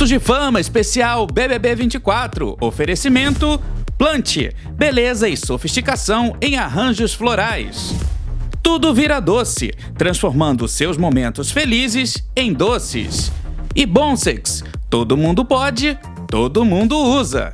Minutos de Fama especial BBB 24. Oferecimento Plante, beleza e sofisticação em arranjos florais. Tudo vira doce, transformando seus momentos felizes em doces. E Bonsex, todo mundo pode, todo mundo usa.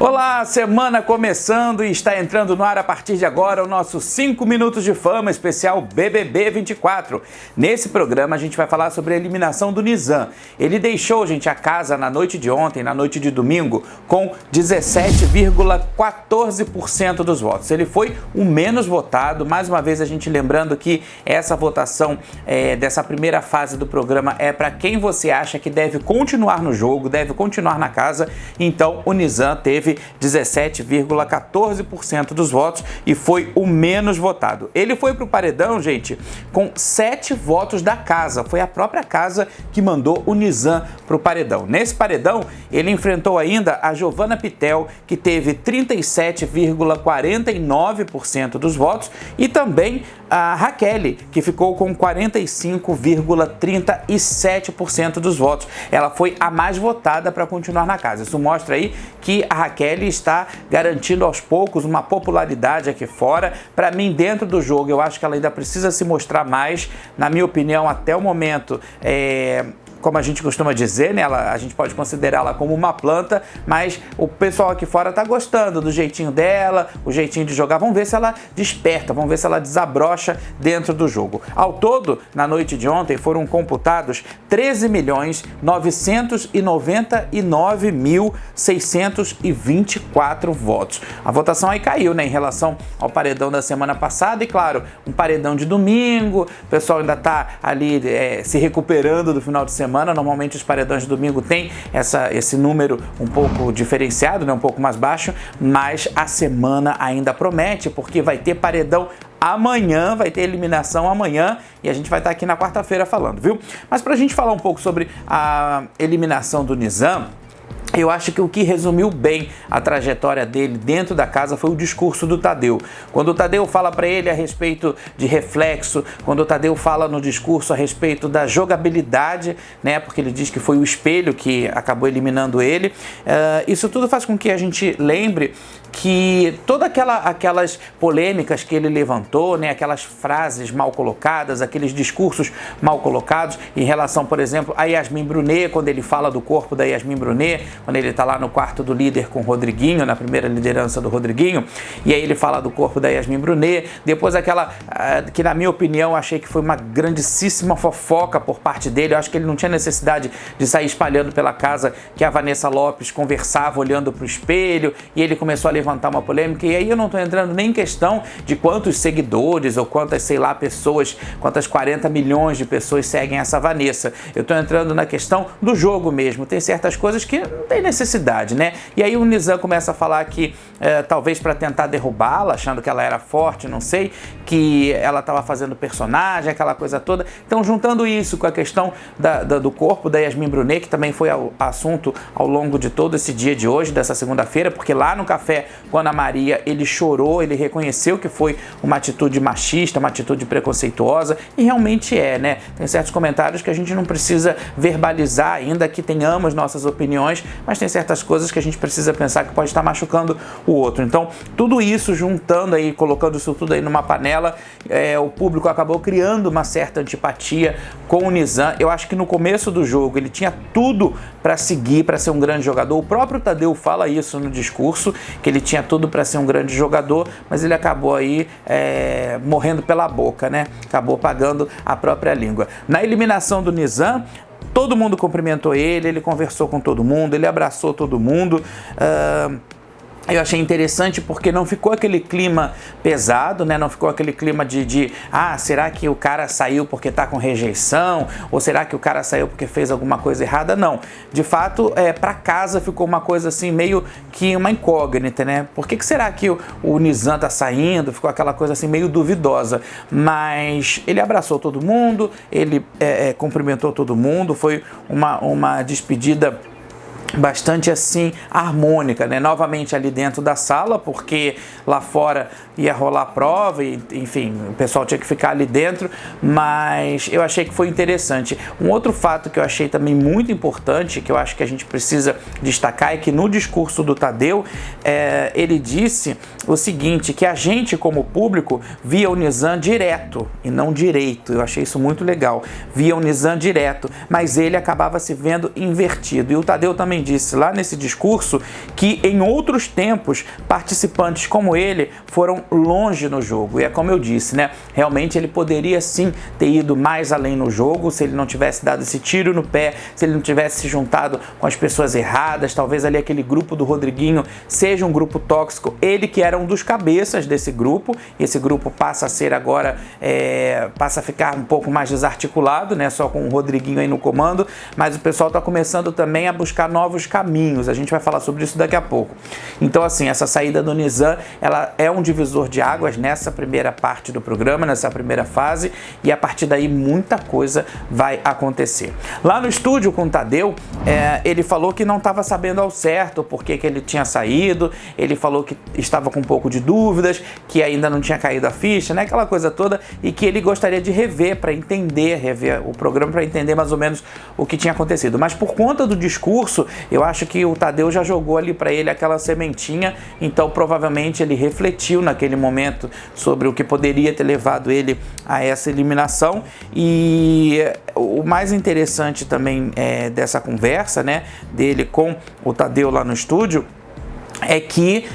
Olá, semana começando e está entrando no ar a partir de agora o nosso 5 Minutos de Fama especial BBB 24. Nesse programa a gente vai falar sobre a eliminação do Nizam. Ele deixou, gente, a casa na noite de ontem, na noite de domingo, com 17,14% dos votos. Ele foi o menos votado. Mais uma vez a gente lembrando que essa votação dessa primeira fase do programa é para quem você acha que deve continuar no jogo, deve continuar na casa. Então o Nizam teve 17,14% dos votos e foi o menos votado. Ele foi para o paredão, gente, com 7 votos da casa. Foi a própria casa que mandou o Nizam para o paredão. Nesse paredão, ele enfrentou ainda a Giovanna Pitel, que teve 37,49% dos votos, e também a Raquel, que ficou com 45,37% dos votos. Ela foi a mais votada para continuar na casa. Isso mostra aí que a Raquel está garantindo aos poucos uma popularidade aqui fora. Para mim, dentro do jogo, eu acho que ela ainda precisa se mostrar mais. Na minha opinião, até o momento, como a gente costuma dizer, né, a gente pode considerá-la como uma planta, mas o pessoal aqui fora tá gostando do jeitinho dela, o jeitinho de jogar. Vamos ver se ela desperta, vamos ver se ela desabrocha dentro do jogo. Ao todo, na noite de ontem, foram computados 13.999.624 votos. A votação aí caiu, né, em relação ao paredão da semana passada, e claro, um paredão de domingo, o pessoal ainda tá ali se recuperando do final de semana. Normalmente os paredões de domingo têm esse número um pouco diferenciado, né, um pouco mais baixo, mas a semana ainda promete, porque vai ter paredão amanhã, vai ter eliminação amanhã, e a gente vai estar aqui na quarta-feira falando, viu? Mas pra gente falar um pouco sobre a eliminação do Nizam, eu acho que o que resumiu bem a trajetória dele dentro da casa foi o discurso do Tadeu. Quando o Tadeu fala para ele a respeito de reflexo, quando o Tadeu fala no discurso a respeito da jogabilidade, né, porque ele diz que foi o espelho que acabou eliminando ele, isso tudo faz com que a gente lembre que todas aquelas polêmicas que ele levantou, né, aquelas frases mal colocadas, aqueles discursos mal colocados em relação, por exemplo, a Yasmin Brunet, quando ele fala do corpo da Yasmin Brunet, quando ele está lá no quarto do líder com o Rodriguinho, na primeira liderança do Rodriguinho, e aí ele fala do corpo da Yasmin Brunet, depois aquela que na minha opinião achei que foi uma grandíssima fofoca por parte dele. Eu acho que ele não tinha necessidade de sair espalhando pela casa que a Vanessa Lopes conversava olhando para o espelho, e ele começou a levantar uma polêmica, e aí eu não estou entrando nem em questão de quantos seguidores ou quantas, sei lá, pessoas, quantas 40 milhões de pessoas seguem essa Vanessa. Eu estou entrando na questão do jogo mesmo. Tem certas coisas que não tem necessidade, né? E aí o Nizam começa a falar que talvez para tentar derrubá-la, achando que ela era forte, não sei, que ela estava fazendo personagem, aquela coisa toda. Então, juntando isso com a questão do corpo da Yasmin Brunet, que também foi assunto ao longo de todo esse dia de hoje, dessa segunda-feira, porque lá no café com a Ana Maria ele chorou, ele reconheceu que foi uma atitude machista, uma atitude preconceituosa, e realmente né? Tem certos comentários que a gente não precisa verbalizar, ainda que tenhamos nossas opiniões, mas tem certas coisas que a gente precisa pensar que pode estar machucando o outro. Então, tudo isso juntando aí, colocando isso tudo aí numa panela, o público acabou criando uma certa antipatia com o Nizam. Eu acho que no começo do jogo ele tinha tudo para seguir, para ser um grande jogador. O próprio Tadeu fala isso no discurso, que ele tinha tudo para ser um grande jogador, mas ele acabou aí morrendo pela boca, né? Acabou pagando a própria língua. Na eliminação do Nizam, todo mundo cumprimentou ele conversou com todo mundo, ele abraçou todo mundo. Eu achei interessante porque não ficou aquele clima pesado, né? Não ficou aquele clima de será que o cara saiu porque tá com rejeição? Ou será que o cara saiu porque fez alguma coisa errada? Não. De fato, pra casa ficou uma coisa assim, meio que uma incógnita, né? Por que será que o Nizam tá saindo? Ficou aquela coisa assim meio duvidosa. Mas ele abraçou todo mundo, ele cumprimentou todo mundo, foi uma despedida bastante assim harmônica, né? Novamente ali dentro da sala, porque lá fora ia rolar prova e, enfim, o pessoal tinha que ficar ali dentro, mas eu achei que foi interessante. Um outro fato que eu achei também muito importante, que eu acho que a gente precisa destacar, é que no discurso do Thadeu, ele disse o seguinte, que a gente como público via o Nizam direto e não direito. Eu achei isso muito legal, via o Nizam direto, mas ele acabava se vendo invertido. E o Thadeu também disse lá nesse discurso que em outros tempos participantes como ele foram longe no jogo, e é como eu disse, né? Realmente ele poderia sim ter ido mais além no jogo se ele não tivesse dado esse tiro no pé, se ele não tivesse se juntado com as pessoas erradas. Talvez ali aquele grupo do Rodriguinho seja um grupo tóxico, ele que era um dos cabeças desse grupo, e esse grupo passa a ser agora, passa a ficar um pouco mais desarticulado, né? Só com o Rodriguinho aí no comando, mas o pessoal está começando também a buscar novos caminhos, a gente vai falar sobre isso daqui a pouco. Então assim, essa saída do Nizam, ela é um divisor de águas nessa primeira parte do programa, nessa primeira fase, e a partir daí muita coisa vai acontecer. Lá no estúdio com o Thadeu, ele falou que não estava sabendo ao certo por que ele tinha saído, ele falou que estava com um pouco de dúvidas, que ainda não tinha caído a ficha, né, aquela coisa toda, e que ele gostaria de rever o programa para entender mais ou menos o que tinha acontecido. Mas por conta do discurso, eu acho que o Thadeu já jogou ali para ele aquela sementinha, então provavelmente ele refletiu naquele momento sobre o que poderia ter levado ele a essa eliminação. E o mais interessante também dessa conversa, né, dele com o Thadeu lá no estúdio, é que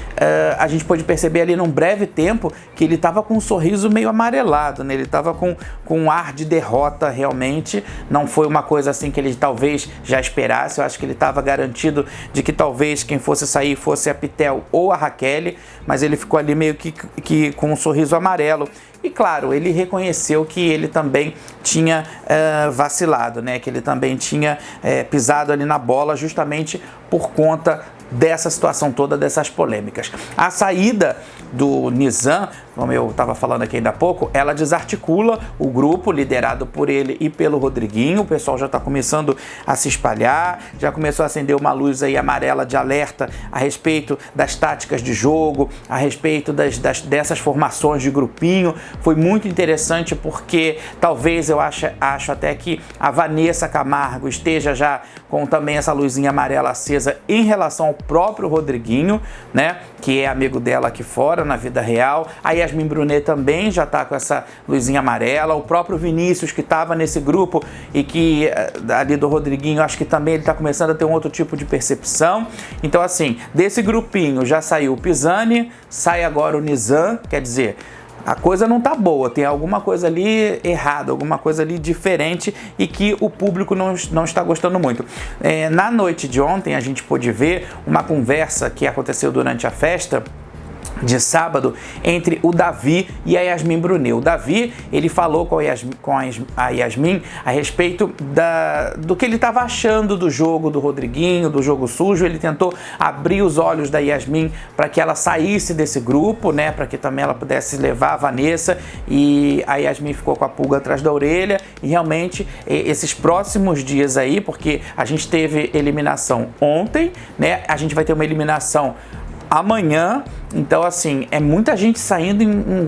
a gente pode perceber ali num breve tempo que ele estava com um sorriso meio amarelado, né? Ele estava com um ar de derrota realmente, não foi uma coisa assim que ele talvez já esperasse. Eu acho que ele estava garantido de que talvez quem fosse sair fosse a Pitel ou a Raquel, mas ele ficou ali meio que com um sorriso amarelo. E claro, ele reconheceu que ele também tinha vacilado, né? Que ele também tinha pisado ali na bola justamente por conta dessa situação toda, dessas polêmicas. A saída do Nizam, como eu estava falando aqui ainda há pouco, ela desarticula o grupo liderado por ele e pelo Rodriguinho. O pessoal já está começando a se espalhar, já começou a acender uma luz aí amarela de alerta a respeito das táticas de jogo, a respeito dessas formações de grupinho. Foi muito interessante porque talvez eu acho até que a Vanessa Camargo esteja já com também essa luzinha amarela acesa em relação ao próprio Rodriguinho, né, que é amigo dela aqui fora, na vida real. A Yasmin Brunet também já está com essa luzinha amarela. O próprio Vinícius, que estava nesse grupo e que ali do Rodriguinho, acho que também ele está começando a ter um outro tipo de percepção. Então assim, desse grupinho já saiu o Pisani, sai agora o Nizam, quer dizer, a coisa não tá boa, tem alguma coisa ali errada, alguma coisa ali diferente e que o público não está gostando muito. Na noite de ontem a gente pôde ver uma conversa que aconteceu durante a festa de sábado entre o Davi e a Yasmin Brunet. O Davi, ele falou com a Yasmin a respeito do que ele estava achando do jogo do Rodriguinho, do jogo sujo. Ele tentou abrir os olhos da Yasmin para que ela saísse desse grupo, né, para que também ela pudesse levar a Vanessa, e a Yasmin ficou com a pulga atrás da orelha. E realmente esses próximos dias aí, porque a gente teve eliminação ontem, né, a gente vai ter uma eliminação amanhã. Então, assim, é muita gente saindo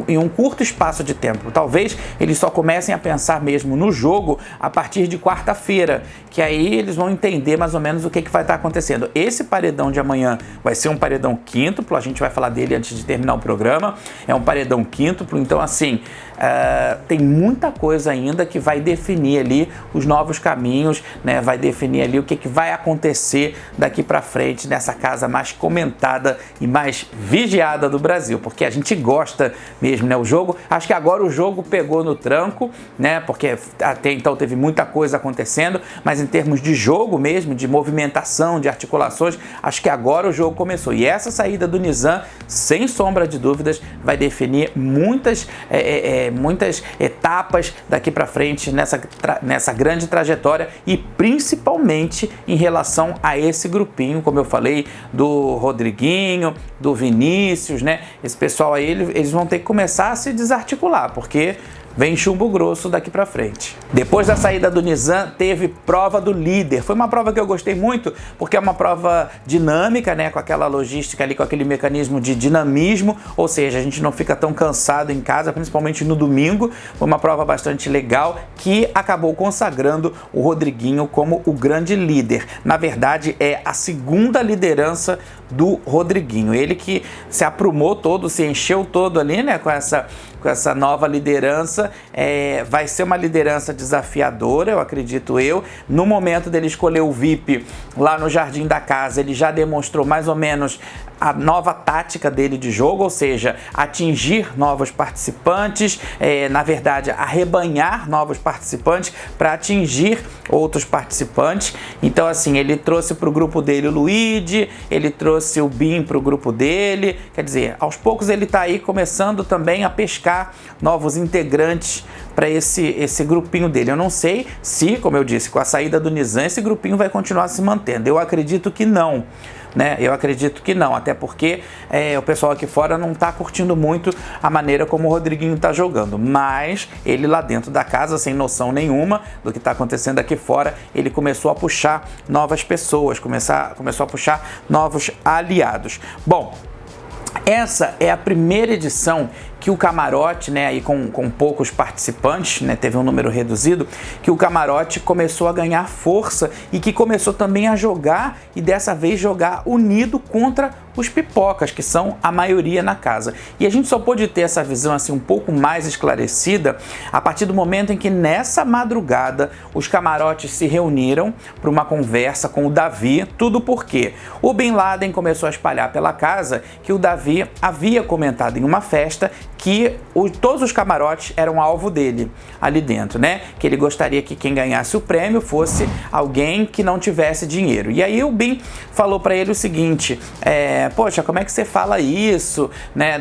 em um curto espaço de tempo. Talvez eles só comecem a pensar mesmo no jogo a partir de quarta-feira, que aí eles vão entender mais ou menos o que vai estar acontecendo. Esse paredão de amanhã vai ser um paredão quíntuplo, a gente vai falar dele antes de terminar o programa. É um paredão quíntuplo, então, assim, tem muita coisa ainda que vai definir ali os novos caminhos, né? Vai definir ali o que vai acontecer daqui para frente nessa casa mais comentada e mais vigiada do Brasil, porque a gente gosta mesmo, né? O jogo, acho que agora o jogo pegou no tranco, né? Porque até então teve muita coisa acontecendo, mas em termos de jogo mesmo, de movimentação, de articulações, acho que agora o jogo começou. E essa saída do Nizam, sem sombra de dúvidas, vai definir muitas etapas daqui para frente nessa grande trajetória, e principalmente em relação a esse grupinho, como eu falei, do Rodriguinho, do Vinícius, né? Esse pessoal aí, eles vão ter que começar a se desarticular, porque vem chumbo grosso daqui pra frente. Depois da saída do Nizam, teve prova do líder. Foi uma prova que eu gostei muito, porque é uma prova dinâmica, né, com aquela logística ali, com aquele mecanismo de dinamismo, ou seja, a gente não fica tão cansado em casa, principalmente no domingo. Foi uma prova bastante legal que acabou consagrando o Rodriguinho como o grande líder. Na verdade, é a segunda liderança do Rodriguinho. Ele que se aprumou todo, se encheu todo ali, né, com essa nova liderança. Vai ser uma liderança desafiadora, eu acredito eu. No momento dele escolher o VIP lá no Jardim da Casa, ele já demonstrou mais ou menos a nova tática dele de jogo, ou seja, atingir novos participantes, na verdade, arrebanhar novos participantes para atingir outros participantes. Então, assim, ele trouxe para o grupo dele o Luigi, ele trouxe o Bin para o grupo dele, quer dizer, aos poucos ele está aí começando também a pescar novos integrantes para esse grupinho dele. Eu não sei se, como eu disse, com a saída do Nizam, esse grupinho vai continuar se mantendo. Eu acredito que não. Eu acredito que não, até porque o pessoal aqui fora não está curtindo muito a maneira como o Rodriguinho está jogando, mas ele lá dentro da casa, sem noção nenhuma do que está acontecendo aqui fora, ele começou a puxar novas pessoas, começou a puxar novos aliados. Bom, essa é a primeira edição que o Camarote, né, aí com poucos participantes, né, teve um número reduzido, que o Camarote começou a ganhar força e que começou também a jogar, e dessa vez jogar unido contra os pipocas, que são a maioria na casa. E a gente só pôde ter essa visão assim um pouco mais esclarecida a partir do momento em que nessa madrugada os camarotes se reuniram para uma conversa com o Davi, tudo porque o Bin Laden começou a espalhar pela casa que o Davi havia comentado em uma festa que todos os camarotes eram alvo dele ali dentro, né? Que ele gostaria que quem ganhasse o prêmio fosse alguém que não tivesse dinheiro. E aí o Bin falou para ele o seguinte: poxa, como é que você fala isso, né?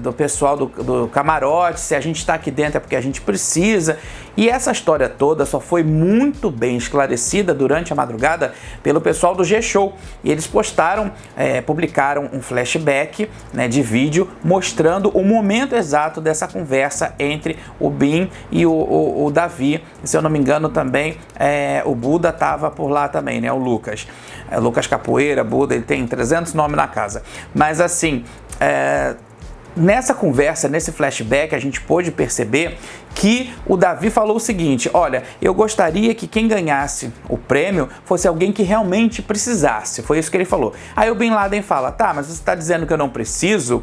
Do pessoal do camarote, se a gente está aqui dentro é porque a gente precisa. E essa história toda só foi muito bem esclarecida durante a madrugada pelo pessoal do G-Show. E eles publicaram um flashback, né, de vídeo mostrando o momento exato dessa conversa entre o Bin e o Davi. E, se eu não me engano também, o Buda estava por lá também, né, o Lucas. Lucas Capoeira, Buda, ele tem 300 nomes na casa. Mas assim, nessa conversa, nesse flashback, a gente pôde perceber que o Davi falou o seguinte: olha, eu gostaria que quem ganhasse o prêmio fosse alguém que realmente precisasse. Foi isso que ele falou. Aí o Bin Laden fala: tá, mas você está dizendo que eu não preciso,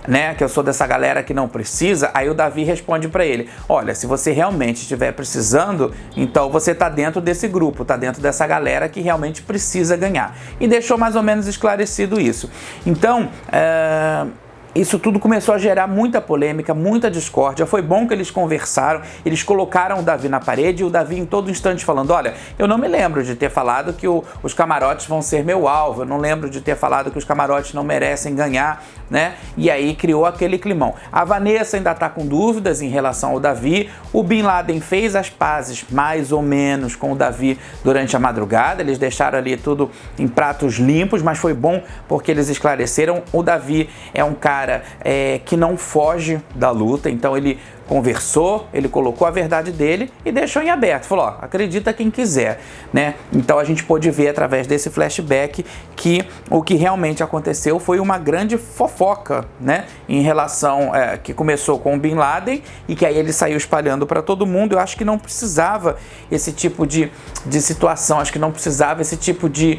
né, que eu sou dessa galera que não precisa. Aí o Davi responde para ele: olha, se você realmente estiver precisando, então você está dentro desse grupo, está dentro dessa galera que realmente precisa ganhar. E deixou mais ou menos esclarecido isso. Então, isso tudo começou a gerar muita polêmica, muita discórdia. Foi bom que eles conversaram, eles colocaram o Davi na parede, e o Davi em todo instante falando: olha, eu não me lembro de ter falado que os camarotes vão ser meu alvo, eu não lembro de ter falado que os camarotes não merecem ganhar, né? E aí criou aquele climão. A Vanessa ainda está com dúvidas em relação ao Davi. O Bin Laden fez as pazes mais ou menos com o Davi durante a madrugada, eles deixaram ali tudo em pratos limpos, mas foi bom porque eles esclareceram. O Davi é um cara que não foge da luta, então ele conversou, ele colocou a verdade dele e deixou em aberto, falou: ó, acredita quem quiser, né? Então a gente pôde ver através desse flashback que o que realmente aconteceu foi uma grande fofoca, né? Em relação, que começou com o Bin Laden e que aí ele saiu espalhando para todo mundo. Eu acho que não precisava esse tipo de situação, acho que não precisava esse tipo de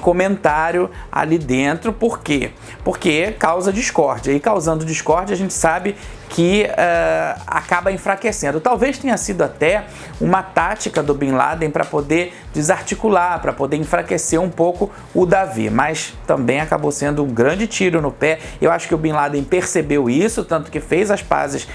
comentário ali dentro. Por quê? Porque causa discórdia, e causando discórdia a gente sabe que acaba enfraquecendo. Talvez tenha sido até uma tática do Bin Laden para poder desarticular, para poder enfraquecer um pouco o Davi, mas também acabou sendo um grande tiro no pé. Eu acho que o Bin Laden percebeu isso, tanto que fez as pazes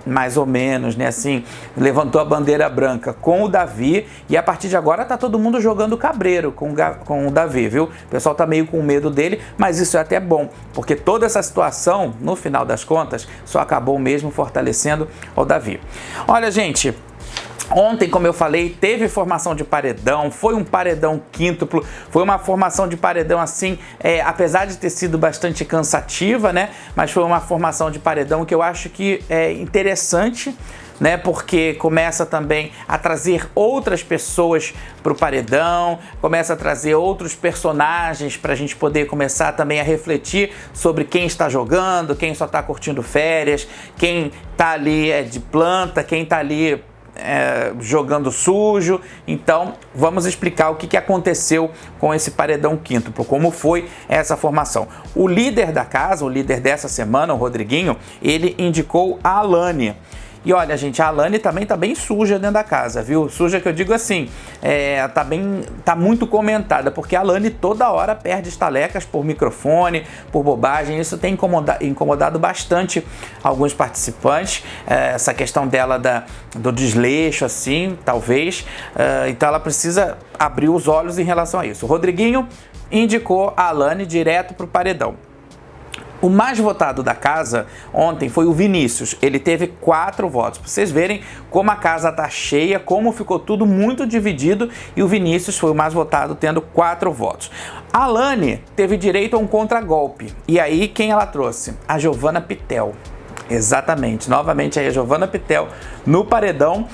mais ou menos, né, assim, levantou a bandeira branca com o Davi, e a partir de agora tá todo mundo jogando cabreiro com o Davi, viu? O pessoal tá meio com medo dele, mas isso é até bom, porque toda essa situação, no final das contas, só acabou mesmo fortalecendo o Davi. Olha, gente, ontem, como eu falei, teve formação de paredão, foi um paredão quíntuplo, foi uma formação de paredão assim, apesar de ter sido bastante cansativa, né? Mas foi uma formação de paredão que eu acho que é interessante, né? Porque começa também a trazer outras pessoas para o paredão, começa a trazer outros personagens para a gente poder começar também a refletir sobre quem está jogando, quem só está curtindo férias, quem está ali de planta, quem está ali jogando sujo. Então vamos explicar o que aconteceu com esse paredão quíntuplo, como foi essa formação. O líder da casa, o líder dessa semana, o Rodriguinho, ele indicou a Alane. E olha, gente, a Alane também tá bem suja dentro da casa, viu? Suja que eu digo assim, tá muito comentada, porque a Alane toda hora perde estalecas por microfone, por bobagem. Isso tem incomodado bastante alguns participantes, essa questão dela do desleixo, assim, talvez. Então ela precisa abrir os olhos em relação a isso. O Rodriguinho indicou a Alane direto pro paredão. O mais votado da casa ontem foi o Vinícius. Ele teve 4 votos. Pra vocês verem como a casa tá cheia, como ficou tudo muito dividido, e o Vinícius foi o mais votado, tendo 4 votos. A Alane teve direito a um contragolpe. E aí, quem ela trouxe? A Giovanna Pitel. Exatamente. Novamente aí a Giovanna Pitel no paredão,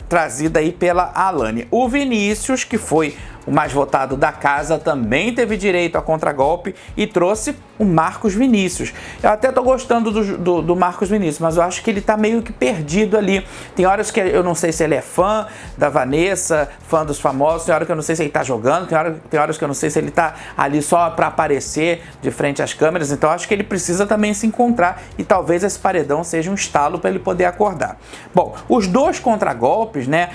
trazida aí pela Alane. O Vinícius, que foi o mais votado da casa, também teve direito a contragolpe e trouxe o Marcos Vinícius. Eu até tô gostando do Marcos Vinícius, mas eu acho que ele tá meio que perdido ali. Tem horas que eu não sei se ele é fã da Vanessa, fã dos famosos, tem horas que eu não sei se ele tá jogando, tem horas que eu não sei se ele tá ali só para aparecer de frente às câmeras. Então acho que ele precisa também se encontrar e talvez esse paredão seja um estalo para ele poder acordar. Bom, os 2 contragolpes, né,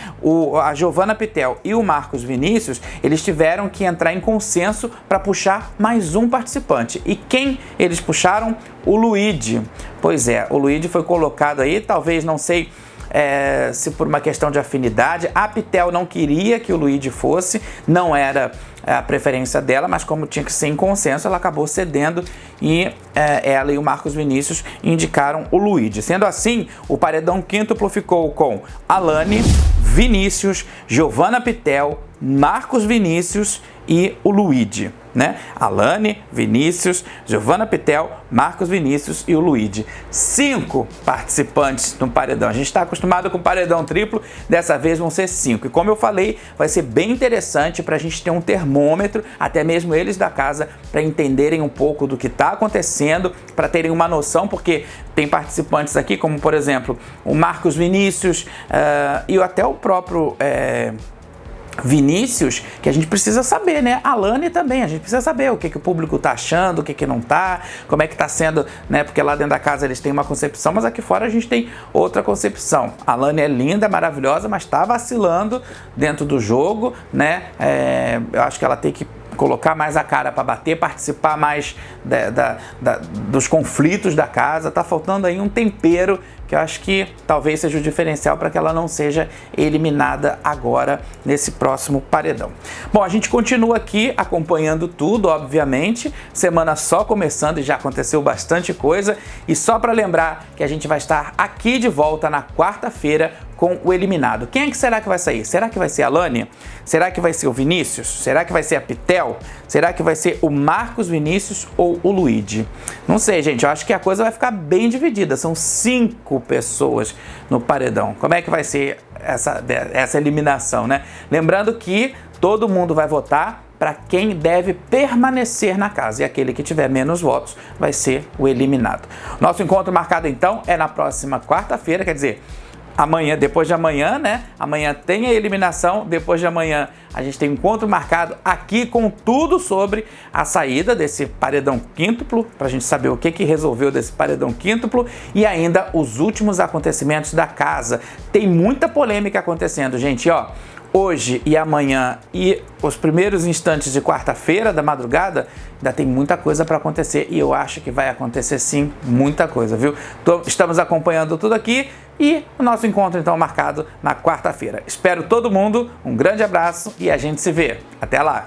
a Giovanna Pitel e o Marcos Vinícius, eles tiveram que entrar em consenso para puxar mais um participante. E quem eles puxaram? O Luigi. Pois é, o Luigi foi colocado aí, talvez, não sei se por uma questão de afinidade. A Pitel não queria que o Luigi fosse, não era a preferência dela, mas como tinha que ser em consenso, ela acabou cedendo e ela e o Marcos Vinícius indicaram o Luigi. Sendo assim, o paredão quíntuplo ficou com Alane, Vinícius, Giovanna Pitel, Marcos Vinícius e o Luigi, né? Alane, Vinícius, Giovanna Pitel, Marcos Vinícius e o Luigi. 5 participantes no paredão. A gente está acostumado com paredão triplo, dessa vez vão ser 5. E como eu falei, vai ser bem interessante para a gente ter um termômetro, até mesmo eles da casa, para entenderem um pouco do que está acontecendo, para terem uma noção, porque tem participantes aqui, como por exemplo, o Marcos Vinícius e até o próprio Vinícius, que a gente precisa saber, né? A Alane também, a gente precisa saber o que o público tá achando, o que não tá, como é que tá sendo, né? Porque lá dentro da casa eles têm uma concepção, mas aqui fora a gente tem outra concepção. A Alane é linda, maravilhosa, mas tá vacilando dentro do jogo, né? Eu acho que ela tem que colocar mais a cara para bater, participar mais dos conflitos da casa. Tá faltando aí um tempero que eu acho que talvez seja o diferencial para que ela não seja eliminada agora nesse próximo paredão. Bom, a gente continua aqui acompanhando tudo, obviamente. Semana só começando e já aconteceu bastante coisa. E só para lembrar que a gente vai estar aqui de volta na quarta-feira com o eliminado. Quem é que será que vai sair? Será que vai ser a Alane? Será que vai ser o Vinícius? Será que vai ser a Pitel? Será que vai ser o Marcos Vinícius ou o Luigi? Não sei, gente. Eu acho que a coisa vai ficar bem dividida. São 5 pessoas no paredão. Como é que vai ser essa eliminação, né? Lembrando que todo mundo vai votar para quem deve permanecer na casa. E aquele que tiver menos votos vai ser o eliminado. Nosso encontro marcado, então, é na próxima quarta-feira, quer dizer, amanhã, depois de amanhã, né? Amanhã tem a eliminação, depois de amanhã a gente tem um encontro marcado aqui com tudo sobre a saída desse paredão quíntuplo, pra gente saber o que resolveu desse paredão quíntuplo e ainda os últimos acontecimentos da casa. Tem muita polêmica acontecendo, gente, ó. Hoje e amanhã e os primeiros instantes de quarta-feira da madrugada, ainda tem muita coisa para acontecer e eu acho que vai acontecer sim, muita coisa, viu? Estamos acompanhando tudo aqui e o nosso encontro então marcado na quarta-feira. Espero todo mundo, um grande abraço e a gente se vê. Até lá!